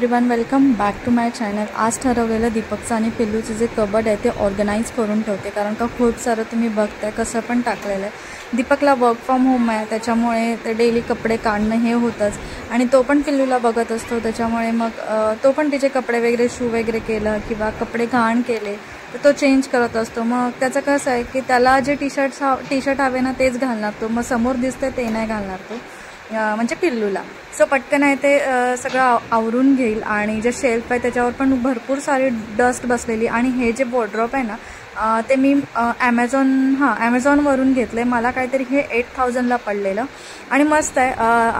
Everyone, welcome back to my channel. आज ठरवलेलं दीपकचं आणि पिल्लूचं जे कबड आहे ते ऑर्गनाइज करून ठेवते, कारण का खूप सारं तुम्ही बघताय कसं पण टाकलेलं आहे। दीपकला वर्क फ्रॉम होम आहे, त्याच्यामुळे ते डेली कपडे काढणं हे होतंच आणि तो पण पिल्लूला बघत असतो, त्याच्यामुळे मग तो पण तिचे कपडे वगैरे शू वगैरे केलं किंवा कपडे घाण केले तर तो चेंज करत असतो। मग त्याचं कसं आहे की त्याला जे टी शर्ट हवे ना तेच घालणार तो, मग समोर दिसते ते नाही घालणार तो, म्हणजे पिल्लूला। सो पटकन आहे ते सगळं आवरून घेईल आणि जे शेल्फ आहे त्याच्यावर पण भरपूर सारी डस्ट बसलेली। आणि हे जे वॉर्डरोब आहे ना ते मी ॲमेझॉनवरून घेतले। मला काहीतरी हे 8000ला पडलेलं आणि मस्त आहे।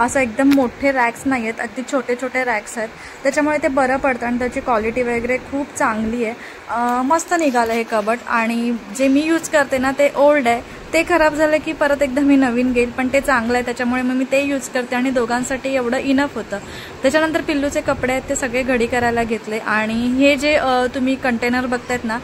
असं एकदम मोठे रॅक्स नाही आहेत, अगदी छोटे छोटे रॅक्स आहेत, त्याच्यामुळे ते बरं पडतं आणि त्याची क्वालिटी वगैरे खूप चांगली आहे। मस्त निघालं हे कबड। आणि जे मी यूज करते ना ते ओल्ड आहे, ते खराब झालं की परत एकदा मी नवीन घेईल, पण ते चांगलं आहे त्याच्यामुळे मग मी ते यूज करते आणि दोघांसाठी एवढं इनफ होतं। त्याच्यानंतर पिल्लूचे कपडे आहेत ते सगळे घडी करायला घेतले आणि हे जे तुम्ही कंटेनर बघतायत ना,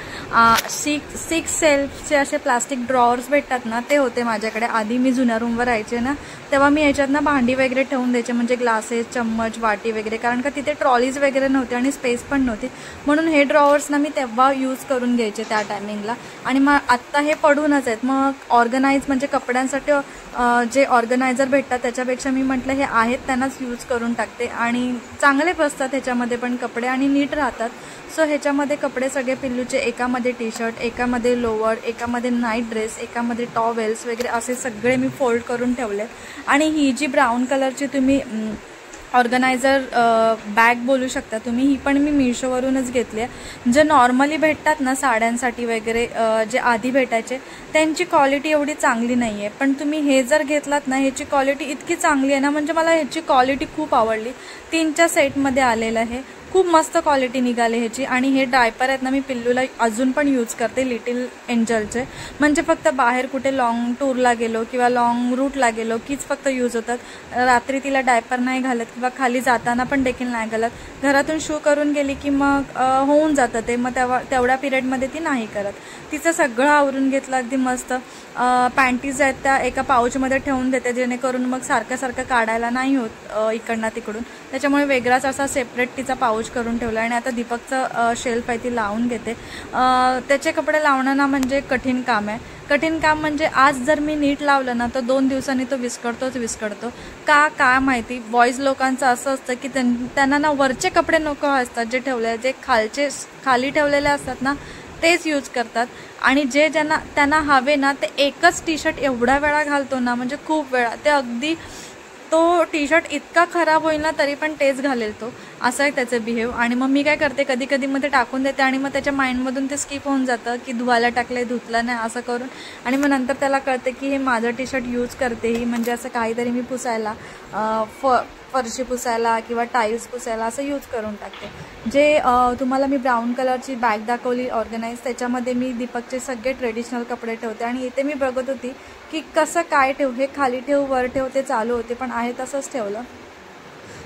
सिक्स सेल्फचे असे प्लास्टिक ड्रॉवर्स भेटतात ना, ते होते माझ्याकडे। आधी मी जुन्या रूमवर राहायचे ना तेव्हा मी याच्यात ना भांडी वगैरे ठेवून द्यायचे, म्हणजे ग्लासेस, चम्मच, वाटी वगैरे, कारण का तिथे ट्रॉलीज वगैरे नव्हते आणि स्पेस पण नव्हती, म्हणून हे ड्रॉवर्स ना मी तेव्हा यूज करून घ्यायचे त्या टायमिंगला। आणि मग आत्ता हे पडूनच आहेत, मग ऑर्गनाइज म्हणजे कपड्यांसाठी जे ऑर्गनायझर भेटतात त्याच्यापेक्षा मी म्हटलं हे आहेत त्यांनाच यूज करून टाकते आणि चांगले बसतात ह्याच्यामध्ये पण कपडे आणि नीट राहतात। सो ह्याच्यामध्ये कपडे सगळे पिल्लूचे, एकामध्ये टी शर्ट, एकामध्ये लोअर, एकामध्ये नाईट ड्रेस, एकामध्ये टॉवेल्स वगैरे असे सगळे मी फोल्ड करून ठेवले। आणि ही जी ब्राऊन कलरची तुम्ही ऑर्गनायझर बॅग बोलू शकता तुम्ही, ही पण मी मीशोवरूनच घेतली आहे। जे नॉर्मली भेटतात ना साड्यांसाठी वगैरे, जे आधी भेटायचे त्यांची क्वालिटी एवढी चांगली नाही आहे, पण तुम्ही हे जर घेतलात ना ह्याची क्वालिटी इतकी चांगली आहे ना, म्हणजे मला ह्याची क्वालिटी खूप आवडली। 3च्या सेटमध्ये आलेलं आहे, खूप मस्त क्वालिटी निघाली ह्याची। आणि हे डायपर आहेत ना मी पिल्लूला अजून पण यूज करते, लिटिल एंजलचे, म्हणजे फक्त बाहेर कुठे लॉंग टूरला गेलो किंवा लॉंग रूटला गेलो कीच फक्त यूज होतात। रात्री तिला डायपर नाही घालत किंवा खाली जाताना पण देखील नाही घालत, घरातून शू करून गेली की मग होऊन जातं ते, मग तेवढ्या पिरियडमध्ये ती नाही करत। तिचं सगळं आवरून घेतलं अगदी मस्त। पॅन्टीज आहेत त्या एका पाऊचमध्ये ठेवून देते, जेणेकरून मग सारखं काढायला नाही होत इकडनं तिकडून, त्याच्यामुळे वेगळाच असा सेपरेट तिचा पाऊच करून ठेवला। आणि आता दीपकचं शेल्फ आहे ती लावून घेते। त्याचे कपडे लावणं ना म्हणजे कठीण काम आहे, कठीण काम म्हणजे आज जर मी नीट लावलं ना तर 2 दिवसांनी तो विस्कटतो। काय माहिती, बॉईज लोकांचं असं असतं की त्यांना ना वरचे कपडे नको असतात, जे ठेवले, जे खाली ठेवलेले असतात ना तेच यूज करतात। आणि जे त्यांना हवे ना ते एकच टी शर्ट एवढ्या वेळा घालतो ना, म्हणजे खूप वेळा, ते अगदी तो टी शर्ट इतका खराब होईल ना तरी पण तेच घालेल तो, असं आहे त्याचं बिहेव। आणि मग मी काय करते, कधी कधी मग ते टाकून देते आणि मग त्याच्या माइंडमधून ते स्किप होऊन जातं की धुवायला टाकले, धुतलं नाही असं करून। आणि मग नंतर त्याला कळते की हे माझं टी शर्ट यूज करते ही, म्हणजे असं काहीतरी मी पुसायला, फरशी पुसायला किंवा टाईल्स पुसायला असं यूज करून टाकते। जे तुम्हाला मी ब्राऊन कलरची बॅग दाखवली ऑर्गनाइज, त्याच्यामध्ये मी दीपकचे सगळे ट्रेडिशनल कपडे ठेवते। आणि इथे मी बघत होती की कसं काय ठेवू, हे खाली ठेवू वर ठेवू, ते चालू होते पण आहे तसंच ठेवलं।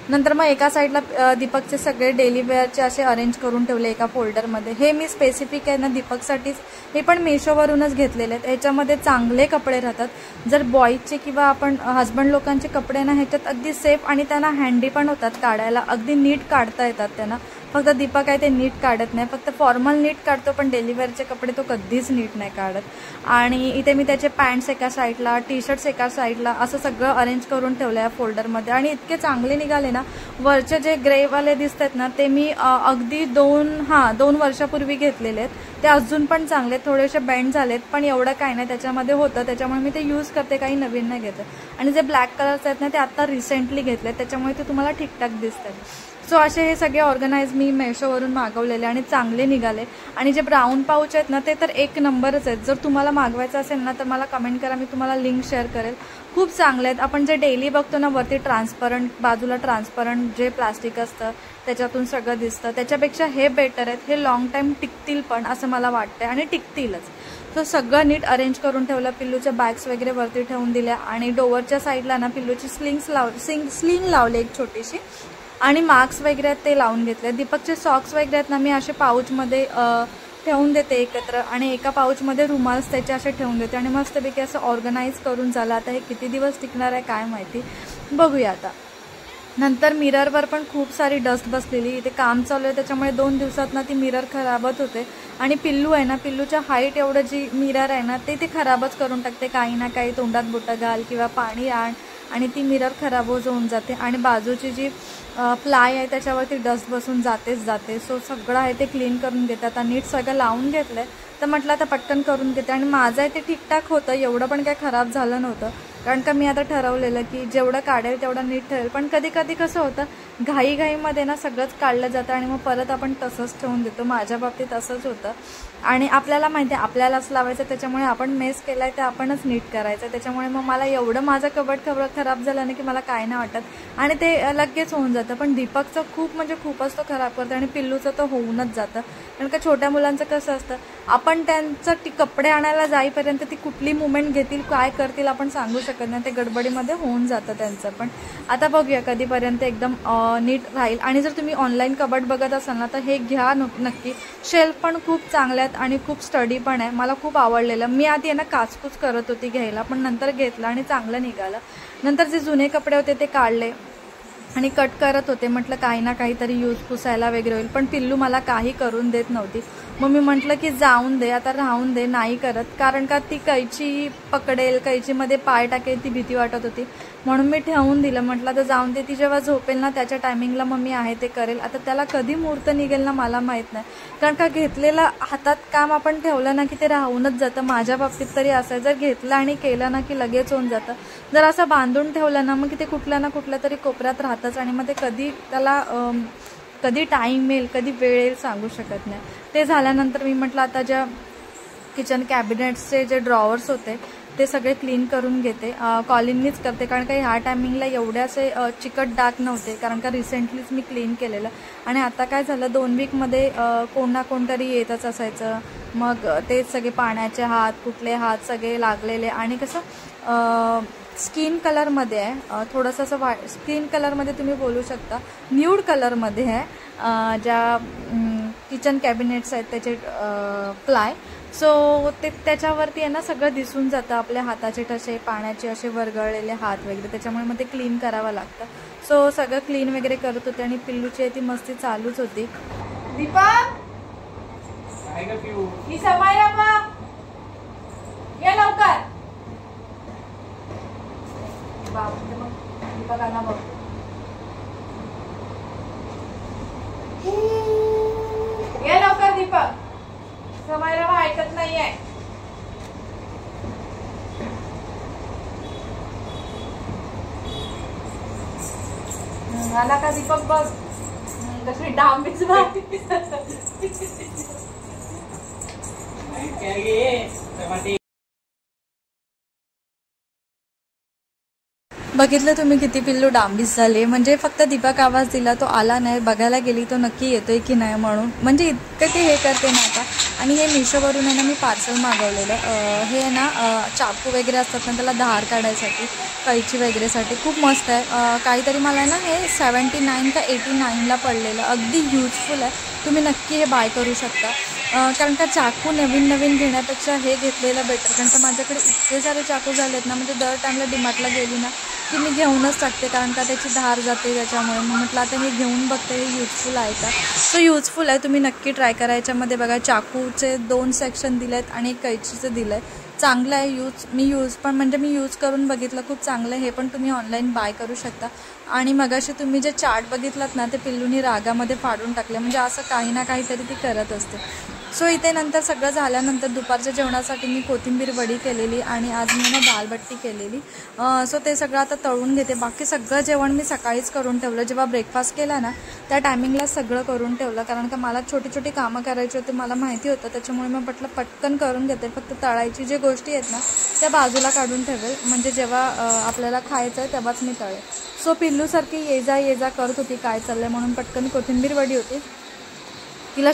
नंतर मग एका साईडला दीपकचे सगळे डेली वेअरचे असे अरेंज करून ठेवले एका फोल्डरमध्ये। हे मी स्पेसिफिक आहे ना दीपकसाठीच, हे पण मीशोवरूनच घेतलेले आहेत, ह्याच्यामध्ये चांगले कपडे राहतात। जर बॉईजचे किंवा आपण हजबंड लोकांचे कपडे ना ह्याच्यात अगदी सेफ आणि त्यांना हँडी पण होतात काढायला, अगदी नीट काढता येतात त्यांना। फक्त दीपक आहे ते नीट काढत नाही, फक्त फॉर्मल नीट काढतो पण डेली वेअरचे कपडे तो कधीच नीट नाही काढत। आणि इथे मी त्याचे पॅन्ट्स एका साईडला, टी शर्ट्स एका साईडला असं सगळं अरेंज करून ठेवलं आहे फोल्डरमध्ये। आणि इतके चांगले निघाले ना, वरचे जे ग्रेवाले दिसत आहेत ना ते मी अगदी 2 वर्षापूर्वी घेतलेले आहेत, ते अजून पण चांगले, थोडेसे बेंड झालेत पण एवढं काही नाही, त्याच्यामध्ये होतं, त्याच्यामुळे मी ते यूज करते, काही नवीन नाही घेते। आणि जे ब्लॅक कलर्स आहेत ना ते आता रिसेंटली घेतले, त्याच्यामुळे ते तुम्हाला ठीकठाक दिसतात। सो असे हे सगळे ऑर्गनाइज मी मेशोवरून मागवलेले आणि चांगले निघाले। आणि जे ब्राऊन पाऊच आहेत ना ते तर एक नंबरच आहेत, जर तुम्हाला मागवायचं असेल ना तर मला कमेंट करा, मी तुम्हाला लिंक शेअर करेल, खूप चांगले आहेत। आपण जे डेली बघतो ना वरती ट्रान्सपरंट, बाजूला ट्रान्सपरंट जे प्लास्टिक असतं त्याच्यातून सगळं दिसतं, त्याच्यापेक्षा हे बेटर आहेत, हे लॉंग टाईम टिकतील पण असं मला वाटतं आणि टिकतीलच। तो सगळं नीट अरेंज करून ठेवलं, पिल्लूच्या बॅग्स वगैरे वरती ठेवून दिल्या आणि डोअरच्या साईडला ना पिल्लूची स्लिंग लावली एक छोटीशी, आणि मार्क्स वगैरे आहेत ते लावून घेतले। दीपकचे सॉक्स वगैरे आहेत ना मी असे पाऊचमध्ये ठेवून देते एकत्र, आणि एका पाऊचमध्ये रुमाल्स त्याचे असे ठेवून देते आणि मस्तपैकी असं ऑर्गनाइज करून झालं। आता हे किती दिवस टिकणार आहे काय माहिती, बघूया आता। नंतर मिररवर पण खूप सारी डस्ट बसलेली, इथे काम चालू आहे त्याच्यामुळे 2 दिवसात ना ती मिरर खराबच होते. आणि पिल्लू आहे ना, पिल्लूच्या हाईट एवढं जी मिरर आहे ना ते खराबच करून टाकते. काही ना काही तोंडात बोटं घाल किंवा पाणी आण आणि ती मिरर खराब होऊन जाते. आणि बाजूची जी प्लाय आहे त्याच्यावरती डस्ट बसून जाते. सो सगळं आहे ते क्लीन करून घेतात. नीट सगळं लावून घेतलं आहे, तर म्हटलं आता पटकन करून घेते. आणि माझं आहे ते ठीकठाक होतं, एवढं पण काही खराब झालं नव्हतं. कारण का मी आता ठरवलेलं की जेवढं काढेल तेवढं नीट ठेवेल. पण कधी कधी कसं होतं, घाईमध्ये ना सगळंच काढलं जातं आणि मग परत आपण तसंच ठेवून देतो. माझ्या बाबतीत असंच होतं. आणि आपल्याला माहिती आहे आपल्यालाच लावायचं, त्याच्यामुळे आपण मेस केला आहे ते आपणच नीट करायचं. त्याच्यामुळे मग मला एवढं माझं कबड खराब झालं ना की मला काय नाही वाटत आणि ते लगेच होऊन जातं. पण दीपकचं खूप म्हणजे खूपच तो खराब करतो आणि पिल्लूचं तर होऊनच जातं. कारण का छोट्या मुलांचं कसं असतं, आपण त्यांचं कपडे आणायला जाईपर्यंत ती कुठली मुवमेंट घेतील काय करतील आपण सांगू शकत नाही. ते गडबडीमध्ये होऊन जातं त्यांचं. पण आता बघूया कधीपर्यंत एकदम नीट राहील. आणि जर तुम्ही ऑनलाईन कबड बघत असाल ना तर हे घ्या नक्की. शेल्फ पण खूप चांगले आहेत आणि खूप स्टडी पण आहे. मला खूप आवडलेलं. मी आधी आहे ना काचकूच करत होती घ्यायला, पण नंतर घेतलं आणि चांगलं निघालं. नंतर जे जुने कपडे होते ते काढले आणि कट करत होते. म्हटलं काही ना काहीतरी यूज पुसायला वगैरे होईल. पण पिल्लू मला काही करून देत नव्हती. मग मी म्हटलं की जाऊन दे आता, राहून दे, नाही करत. कारण का ती कैची पकडेल, कैचीमध्ये पाय टाकेल, ती भीती वाटत होती. म्हणून मी ठेवून दिलं. म्हटलं तर जाऊन दे, ती जेव्हा झोपेल ना त्याच्या टायमिंगला मग मी आहे ते करेल. आता त्याला कधी मुहूर्त निघेल ना मला माहीत नाही. कारण का घेतलेलं हातात काम आपण ठेवलं ना की ते राहूनच जातं. माझ्या बाबतीत तरी असं आहे, जर घेतलं आणि केलं ना की लगेच होऊन जातं. जर असं बांधून ठेवलं ना मग ते कुठल्या ना कुठल्या तरी कोपऱ्यात राहतंच आणि मग ते कधी त्याला कधी टाईम येईल, कधी वेळ येईल सांगू शकत नाही. ते झाल्यानंतर मी म्हटलं आता ज्या किचन कॅबिनेट्सचे जे ड्रॉवर्स होते ते सगळे क्लीन करून घेते. कॉलिननीच करते कारण का ह्या टायमिंगला एवढे असे चिकट डाग नव्हते. कारण का रिसेंटलीच मी क्लीन केलेलं. आणि आता काय झालं, 2 वीकमध्ये कोण ना कोणतरी येतच असायचं. मग ते सगळे पाण्याचे हात, कुठले हात सगळे लागलेले. आणि कसं स्किन कलरमध्ये आहे, थोडंसं असं स्किन कलरमध्ये तुम्ही बोलू शकता, न्यूड कलरमध्ये आहे ज्या किचन कॅबिनेट्स आहेत त्याचे प्लाय. सो ते त्याच्यावरती आहे ना सगळं दिसून जातं, आपल्या हाताचे ठसे, पाण्याचे असे वरगळलेले हात वगैरे. त्याच्यामुळे मग ते क्लीन करावं लागतं. सो सगळं क्लीन वगैरे करत होते आणि पिल्लूची आहे ती मस्ती चालूच होती. दीपक ही समायला बघ, ये लवकर. दीपक आला बघ. ये लवकर दीपक, समायला ऐकत नाहीये. आला का दीपक बघ कशी डांबीच बघ. बघितलं तुम्ही किती पिल्लू डांबीस झाले. म्हणजे फक्त दीपक आवाज दिला, तो आला नाही. बघायला गेली तो नक्की येतोय की नाही म्हणून. म्हणजे इतकं ते हे करते ना आता. आणि हे मिशोवरून आहे ना मी पार्सल मागवलेलं. हे आहे ना चाकू वगैरे असतात ना त्याला धार काढायसाठी, कैची वगैरेसाठी खूप मस्त आहे. काहीतरी मला ना हे 79 का 89ला पडलेलं. अगदी यूजफुल आहे. तुम्ही नक्की हे बाय करू शकता. कारण का चाकू नवीन घेण्यापेक्षा हे घेतलेलं बेटर. कारण का माझ्याकडे इतके सारे चाकू झालेत ना, म्हणजे दर टाईमला डीमार्टला गेली ना की मी घेऊनच टाकते. कारण का त्याची धार जाते त्याच्यामुळे. मी म्हटलं आता मी घेऊन बघते हे यूजफुल आहे का. सो यूजफुल आहे, तुम्ही नक्की ट्राय करा. याच्यामध्ये बघा चाकूचे 2 सेक्शन दिले आहेत आणि कैचीचं दिलं आहे. चांगलं आहे. मी यूज करून बघितलं, खूप चांगलं आहे. हे पण तुम्ही ऑनलाईन बाय करू शकता. आणि मगाशी तुम्ही जे चार्ट बघितलात ना ते पिल्लूनी रागामध्ये फाडून टाकले. म्हणजे असं काही ना काहीतरी ती करत असते. सो इथे नंतर सगळं झाल्यानंतर दुपारच्या जेवणासाठी मी कोथिंबीर वडी केलेली आणि आज मी ना दालबट्टी केलेली. सो ते सगळं आता तळून घेते. बाकी सगळं जेवण मी सकाळीच करून ठेवलं. जेव्हा ब्रेकफास्ट केला ना त्या टायमिंगला सगळं करून ठेवलं. कारण का मला छोटी छोटी कामं करायची होती, मला माहिती होतं. त्याच्यामुळे मी म्हटलं पटकन करून घेते. फक्त तळायची जे गोष्टी आहेत ना त्या बाजूला काढून ठेवेल. म्हणजे जेव्हा आपल्याला खायचं आहे तेव्हाच मी तळेल. सो पिल्लूसारखी ये जा करत होती काय चाललंय म्हणून पटकन कोथिंबीर वडी होती. तिला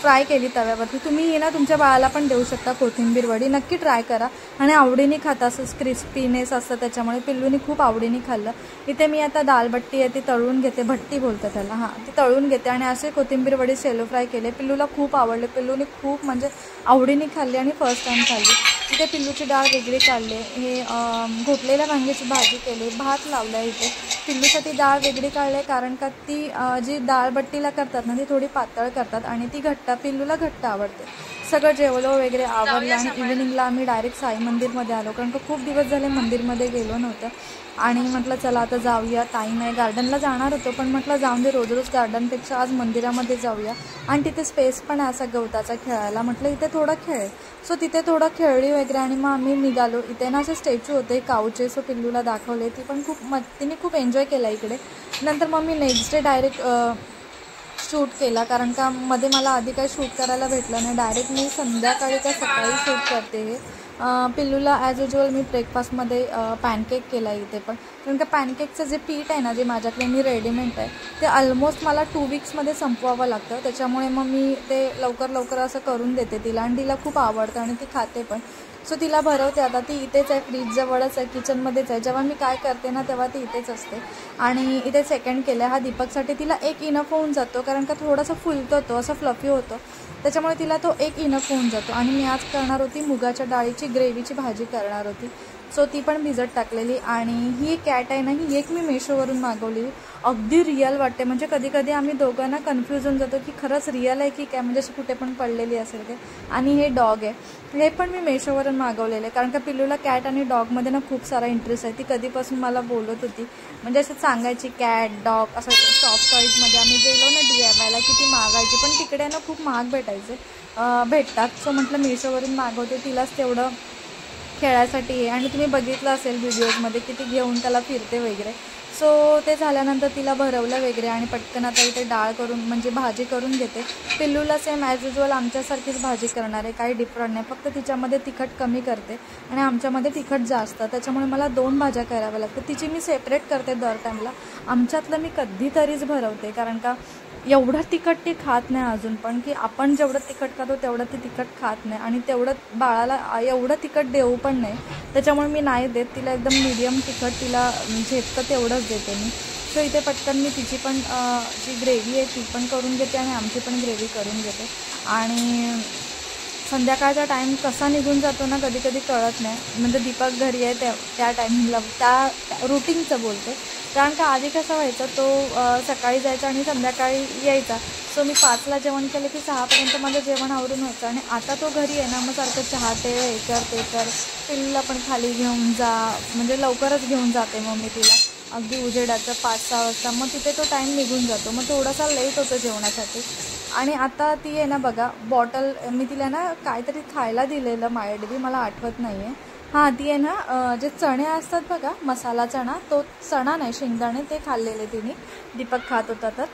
फ्राय केली तव्यावरती. तुम्ही ही ना तुमच्या बाळाला पण देऊ शकता कोथिंबीर वडी, नक्की ट्राय करा. आणि आवडीने खाता, असं क्रिस्पीनेस असतं त्याच्यामुळे पिल्लूनी खूप आवडीने खाल्लं. इथे मी आता दालबट्टी आहे ती तळून घेते, भट्टी बोलतं त्याला, हां ती तळून घेते आणि असे कोथिंबीर वडी शेलो फ्राय केले. पिल्लूला खूप आवडले, पिल्लूनी खूप म्हणजे आवडीने खाल्ली आणि फर्स्ट टाइम खाल्ली. इथे पिल्लूची डाळ वेगळी काढले, हे घोटलेल्या वांग्याची भाजी केली, भात लावला. इथे पिल्लूसाठी डाळ वेगळी काढले कारण का ती जी डाळ बट्टीला करतात ना ती थोडी पातळ करतात आणि ती पिल्लूला घट्ट आवडते. सगळं जेवलो वगैरे आवरलं आणि इव्हिनिंगला आम्ही डायरेक्ट साई मंदिरमध्ये आलो कारण का खूप दिवस झाले मंदिरमध्ये गेलो नव्हतं. आणि म्हटलं चला आता जाऊया, टाईम आहे. गार्डनला जाणार होतो पण म्हटलं जाऊन दे, रोज रोज गार्डनपेक्षा आज मंदिरामध्ये जाऊया. आणि तिथे स्पेस पण आहे असा गवताचा खेळायला, म्हटलं इथे थोडं खेळ. सो तिथे थोडं खेळली वगैरे आणि मग आम्ही निघालो. इथे ना असे स्टॅच्यू होते काऊचे, सो पिल्लूला दाखवले, ती पण तिने खूप एन्जॉय केला इकडे. नंतर मग मी नेक्स्ट डे डायरेक्ट शूट केला कारण का मध्ये मला आधी काही शूट करायला भेटलं नाही. डायरेक्ट मी संध्याकाळी का सकाळी शूट करते हे. पिल्लूला ॲज युज्युअल मी ब्रेकफास्टमध्ये पॅनकेक केला इथे पण, कारण का पॅनकेकचं जे पीठ आहे ना जे माझ्याकडे मी रेडीमेड आहे ते ऑलमोस्ट मला 2 वीक्समध्ये संपवावं लागतं. त्याच्यामुळे मग मी ते लवकर असं करून देते तिला आणि तिला खूप आवडतं आणि ती खाते पण. सो तिला भरवते. आता ती इथेच आहे, फ्रीजजवळच आहे, किचनमध्येच आहे. जेव्हा मी काय करते ना तेव्हा ती इथेच असते. आणि इथे सेकंड केलं हा दीपकसाठी. तिला एक इनफ होऊन जातो कारण का थोडासा फुलतो तो, असं फ्लफी होतो, त्याच्यामुळे तिला तो एक इनफ होऊन जातो. आणि मी आज करणार होती मुगाच्या डाळीची ग्रेव्हीची भाजी करणार होती, सो ती पण भिजत टाकलेली. आणि ही कॅट आहे ना ही एक मी मेशोवरून मागवली, अगदी रिअल वाटते. म्हणजे कधी कधी आम्ही दोघांना कन्फ्यूज होऊन जातो की खरंच रिअल आहे की काय, म्हणजे अशी कुठे पण पडलेली असेल ते. आणि हे डॉग आहे, हे पण मी मेशोवरून मागवलेले कारण का पिल्लूला कॅट आणि डॉगमध्ये ना खूप सारा इंटरेस्ट आहे. ती कधीपासून मला बोलत होती, म्हणजे असं सांगायची कॅट डॉग असं सॉफ्ट टॉईजमध्ये आम्ही गेलो ना DIYला की ती मागायची, पण तिकडे ना खूप महाग भेटतात. सो म्हटलं मेशोवरून मागवते, तिलाच तेवढं खेळायसाठी आहे. आणि तुम्ही बघितलं असेल व्हिडिओजमध्ये की ती घेऊन त्याला फिरते वगैरे. सो ते झाल्यानंतर तिला भरवलं वगैरे आणि पटकन आता इथे डाळ करून म्हणजे भाजी करून घेते. पिल्लूला सेम ॲज युज्युअल आमच्यासारखीच भाजी करणार आहे, काही डिफरंट नाही, फक्त तिच्यामध्ये तिखट कमी करते आणि आमच्यामध्ये तिखट जास्त, त्याच्यामुळे मला 2 भाज्या कराव्या लागतात. तिची मी सेपरेट करते दर टाईमला. आमच्यातलं मी कधीतरीच भरवते कारण का एवढं तिखट ती खात नाही अजून पण, की आपण जेवढं तिखट खातो तेवढं ती तिखट खात नाही आणि तेवढं बाळाला एवढं तिखट देऊ पण नाही, त्याच्यामुळे मी नाही देत तिला. एकदम मीडियम तिखट तिला झेपतं तेवढंच देते मी. सो इथे पटकन मी तिची पण जी ग्रेव्ही आहे ती पण करून घेते आणि आमची पण ग्रेव्ही करून घेते. आणि संध्याकाळचा टाईम कसा निघून जातो ना कधी कधी कळत नाही. म्हणजे दीपक घरी आहे त्या टायमिंगला त्या रुटीनचं बोलते, कारण का आधी कसं व्हायचं तो सकाळी जायचा आणि संध्याकाळी यायचा. सो मी 5ला जेवण केलं की 6पर्यंत माझं जेवण आवरून व्हायचं. आणि आता तो घरी आहे ना मग सारखं चहा ते हे कर पिल्लूला पण खाली घेऊन जा, म्हणजे लवकरच घेऊन जाते मग मी तिला अगदी उजेडाचं 5-6 वाजता. मग तिथे तो टाईम निघून जातो, मग थोडासा लेट होतो जेवणासाठी. आणि आता ती आहे ना बघा बॉटल मी तिला ना काहीतरी खायला दिलेलं मायडबी, मला आठवत नाही आहे. हां ती आहे ना जे चणे असतात बघा मसाला चणा, तो चणा नाही शेंगदाणे, ते खाल्लेले तिने, दीपक खात होता तर.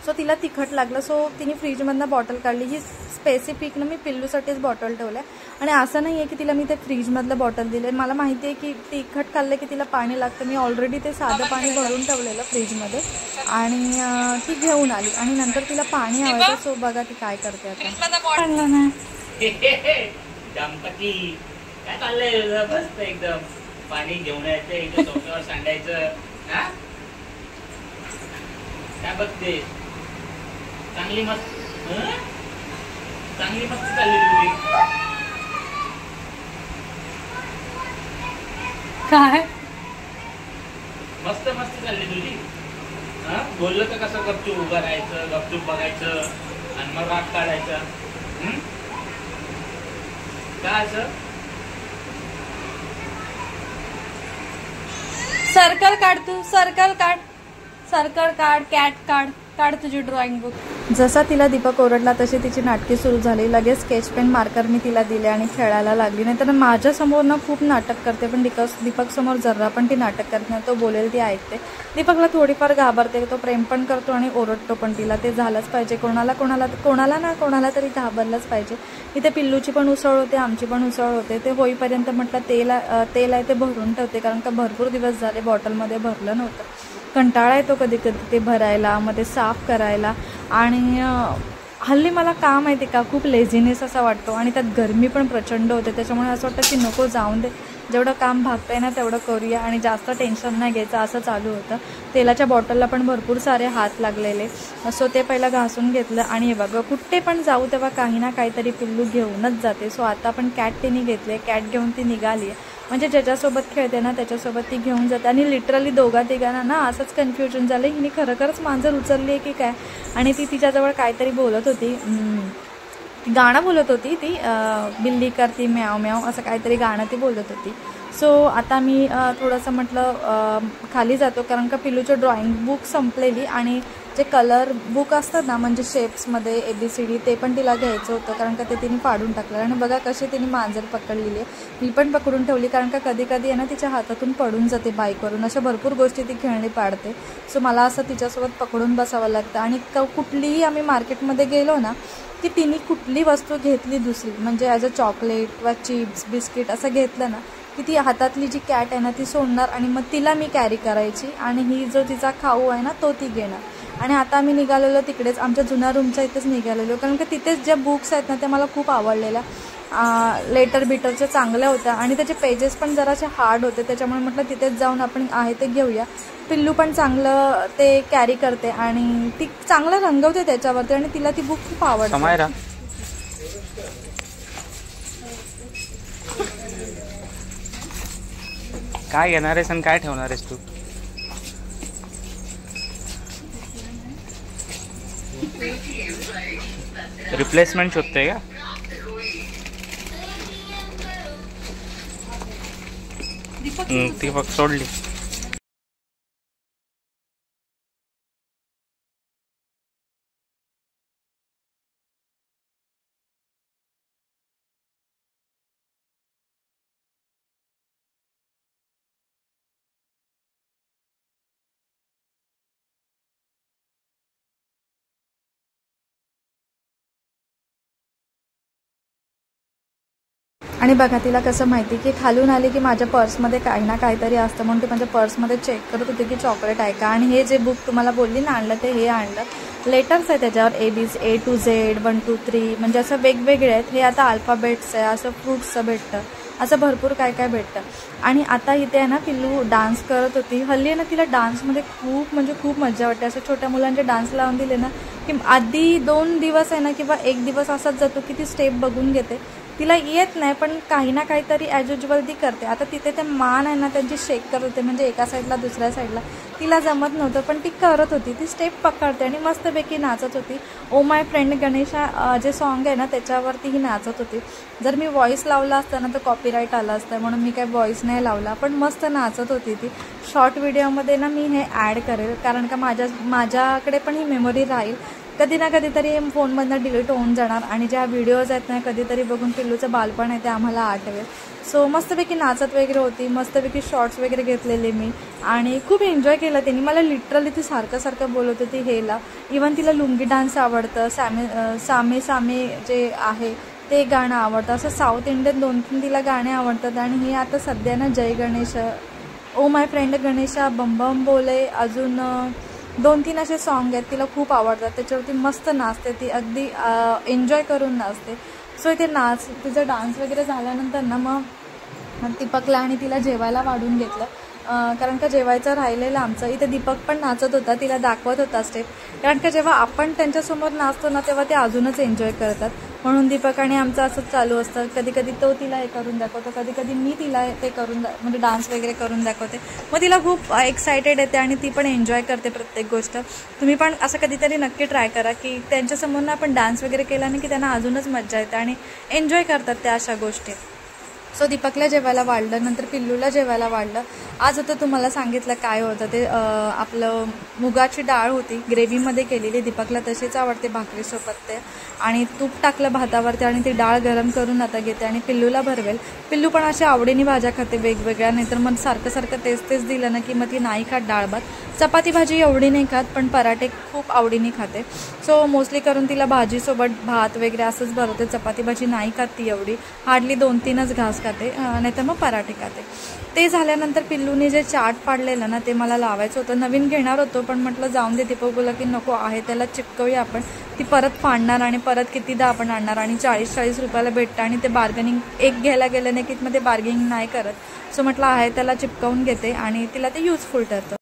सो तिला तिखट लागलं, सो तिने फ्रीजमधनं बॉटल काढली. ही स्पेसिफिक ना मी पिल्लूसाठीच बॉटल ठेवलं आहे. आणि असं नाही आहे की तिला मी ते फ्रीजमधलं बॉटल दिलं आहे, मला माहिती आहे की तिखट खाल्लं की तिला पाणी लागतं. मी ऑलरेडी ते साधं पाणी भरून ठेवलेलं फ्रीजमध्ये आणि ती घेऊन आली आणि नंतर तिला पाणी हवं. सो बघा ती काय करते आता. काढलं ना काय चाललंय मस्त एकदम, पाणी घेऊन यायचं इथे सोफ्यावर सांडायचं. काय बघते, चांगली मस्त चालली तुझी. काय मस्त चालली तुझी. बोललं तर कसं गपचूप उभं राहायचं, गपचूप बघायचं आणि मग राग काढायचा. काय असं सर्कल काढ, तू सर्कल काढ, काढ तुझी ड्रॉइंग बुक. जसा तिला दीपक ओरडला तशी तिची नाटके सुरू झाली. लगेच स्केच पेन मार्कर मी तिला दिले आणि खेळायला लागली. नाही तर माझ्यासमोर ना खूप नाटक करते, पण दीपक समोर जरा पण ती नाटक करत नाही, तो बोलेल ती ऐकते. दीपकला थोडीफार घाबरते, तो प्रेम पण करतो आणि ओरडतो पण तिला. ते झालंच पाहिजे, कोणाला तरी घाबरलंच पाहिजे. इथे पिल्लूची पण उसळ होते, आमची पण उसळ होते. ते होईपर्यंत म्हटलं तेल आहे ते भरून ठेवते, कारण का भरपूर दिवस झाले बॉटलमध्ये भरलं नव्हतं. कंटाळा येतो कधी कधी ते भरायला, मग ते साफ करायला. आणि हल्ली मला का माहिती का खूप लेझीनेस असा वाटतो आणि त्यात गरमी पण प्रचंड होते, त्याच्यामुळे असं वाटतं की नको जाऊन दे, जेवढं काम भागतंय ना तेवढं करूया आणि जास्त टेन्शन नाही घ्यायचं असं चालू होतं. तेलाच्या बॉटलला पण भरपूर सारे हात लागलेले, सो ते पहिलं घासून घेतलं. आणि हे बघा कुठे पण जाऊ तेव्हा काही ना काहीतरी पिल्लू घेऊनच जाते. सो आता पण कॅट तिने घेतली आहे, कॅट घेऊन ती निघाली आहे. म्हणजे ज्याच्यासोबत खेळते ना त्याच्यासोबत ती घेऊन जाते. आणि लिटरली दोघा तिघांना ना असंच कन्फ्युजन झालं, हिने खरंच मांजर उचलली आहे की काय. आणि ती तिच्याजवळ काहीतरी बोलत होती, गाणं बोलत होती ती, बिल्ली करती म्याव म्याव असं काहीतरी गाणं ती बोलत होती. सो आता मी थोडंसं म्हटलं खाली जातो, कारण का पिल्लूची ड्रॉइंग बुक संपलेली आणि जे कलर बुक असतात ना म्हणजे शेप्समध्ये ABCD ते पण तिला घ्यायचं होतं, कारण का ते तिने फाडून टाकलं. आणि बघा कशी तिने मांजर पकडलेली आहे, मी पण पकडून ठेवली, कारण का कधी कधी आहे ना तिच्या हातातून पडून जाते बाईकवरून, अशा भरपूर गोष्टी ती खेळणी पाडते. सो मला असं तिच्यासोबत पकडून बसावं लागतं. आणि कुठलीही आम्ही मार्केटमध्ये गेलो ना की तिने कुठली वस्तू घेतली दुसरी, म्हणजे ॲज अ चॉकलेट किंवा चिप्स बिस्किट असं घेतलं ना की ती हातातली जी कॅट आहे ना ती सोडणार आणि मग तिला मी कॅरी करायची आणि ही जो तिचा खाऊ आहे ना तो ती घेणार. आणि आता आम्ही निघालेलो तिकडेच आमच्या जुन्या रूमच्या इथेच निघालेलो, कारण की तिथेच ज्या बुक्स आहेत ना त्या मला खूप आवडलेल्या, लेटर बिटरच्या चांगल्या होत्या आणि त्याचे पेजेस पण जरासे हार्ड होते, त्याच्यामुळे म्हटलं तिथेच जाऊन आपण आहे ते घेऊया. पिल्लू पण चांगलं ते कॅरी करते आणि ती चांगलं रंगवते त्याच्यावरती आणि तिला ती बुक खूप आवडते. काय घेणार आहेस आणि काय ठेवणार आहेस तू? रिप्लेसमेंट शोधते का? दीपक सोडली. आणि बघा तिला कसं माहिती की खालून आली की माझ्या पर्समध्ये काही ना काहीतरी असतं, म्हणून ती माझ्या पर्समध्ये चेक करत होती की चॉकलेट आहे का. आणि हे जे बुक तुम्हाला बोलली ना आणलं ते हे आणलं, लेटर्स आहे त्याच्यावर A to Z 1 2 3 म्हणजे असं वेगवेगळे आहेत. हे आता अल्फाबेट्स आहे, असं फ्रूट्सचं भेटतं, असं भरपूर काय काय भेटतं. आणि आता इथे आहे ना पिल्लू डान्स करत होती. हल्ली आहे ना तिला डान्समध्ये खूप म्हणजे खूप मजा वाटते. असं छोट्या मुलांचे डान्स लावून दिले ना की आधी 2 दिवस आहे ना किंवा 1 दिवस असाच जातो की ती स्टेप बघून घेते, तिला येत नाही पण काही ना काहीतरी ॲज युजल ती करते. आता तिथे ते मान आहे ना त्यांची शेक करत होते, म्हणजे एका साईडला दुसऱ्या साईडला, तिला जमत नव्हतं पण ती करत होती, ती स्टेप पकडते आणि मस्तपैकी नाचत होती. ओ माय फ्रेंड गणेशा जे सॉन्ग आहे ना त्याच्यावरती ही नाचत होती. जर मी व्हॉईस लावला असता ना तर कॉपीराईट आला असतं, म्हणून मी काही व्हॉईस नाही लावला, पण मस्त नाचत होती ती. शॉर्ट व्हिडिओमध्ये ना मी हे ॲड करेल, कारण का माझ्याकडे पण ही मेमरी राहील. कधी ना कधीतरी फोनमधनं डिलीट होऊन जाणार आणि ज्या व्हिडिओज आहेत ना कधीतरी बघून पिल्लूचं बालपण आहे ते आम्हाला आठवेल. सो मस्तपैकी नाचत वगैरे होती, मस्तपैकी शॉर्ट्स वगैरे घेतलेले मी आणि खूप एन्जॉय केला तिने. मला लिटरली ती सारखं बोलत होती हेला. इवन तिला लुंगी डान्स आवडतं, सामे सामे जे आहे ते गाणं आवडतं, असं साऊथ इंडियन 2-3 तिला गाणे आवडतात. आणि हे आता सध्या ना जय Ganesh, oh my friend Ganesha, बम बम बोले, अजून 2-3 असे सॉन्ग आहेत तिला खूप आवडतात, त्याच्यावरती मस्त नाचते ती, अगदी एन्जॉय करून नाचते. सो इथे तिचा डान्स वगैरे झाल्यानंतर ना मग दीपकला आणि तिला जेवायला वाढून घेतलं, कारण का जेवायचं राहिलेलं आमचं. इथे दीपक पण नाचत होता, तिला दाखवत होता स्टेप, कारण का जेव्हा आपण त्यांच्यासमोर नाचतो ना तेव्हा ते अजूनच एन्जॉय करतात, म्हणून दीपक आणि आमचं असंच चालू असतं. कधी कधी तो तिला हे करून दाखवतो, कधी कधी मी तिला ते म्हणजे डान्स वगैरे करून दाखवते. मग तिला खूप एक्सायटेड येते आणि ती पण एन्जॉय करते प्रत्येक गोष्ट. तुम्ही पण असं कधीतरी नक्की ट्राय करा की त्यांच्यासमोर ना आपण डान्स वगैरे केला नाही की त्यांना अजूनच मजा येते आणि एन्जॉय करतात त्या अशा गोष्टी. सो दीपकला जेवायला वाढलं, नंतर पिल्लूला जेवायला वाढलं. आज होतं तुम्हाला सांगितलं काय होतं ते, आपलं मुगाची डाळ होती, ग्रेव्हीमध्ये केलेली, दीपकला तशीच आवडते भाकरीसोबत ते, आणि तूप टाकलं भातावरती आणि ती डाळ गरम करून आता घेते आणि पिल्लूला भरवेल. पिल्लू पण अशा आवडीने भाज्या खाते वेगवेगळ्या, नाहीतर मग सारखं तेच दिलं ना की मग ती नाही खात डाळ भात. चपाती भाजी एवढी नाही खात, पण पराठे खूप आवडीने खाते. सो मोस्टली करून तिला भाजीसोबत भात वगैरे असंच भरवते. चपाती भाजी नाही खात ती एवढी, हार्डली 2-3च घास खाते, नाहीतर मग पराठे खाते. ते झाल्यानंतर पिल्लूने जे चाट पाडलेलं ना ते मला लावायचं होतं. नवीन घेणार होतो पण म्हटलं जाऊन दे. दीपक बोला की नको आहे त्याला चिपकवूया आपण. ती परत फाडणार आणि परत कितीदा आपण आणणार आणि 40-40 रुपयाला भेटतं आणि ते बार्गेनिंग एक घ्यायला गेलं नाही की मग ते बार्गेनिंग नाही करत. सो म्हटलं आहे त्याला चिपकवून घेते आणि तिला ते युजफुल ठरतं.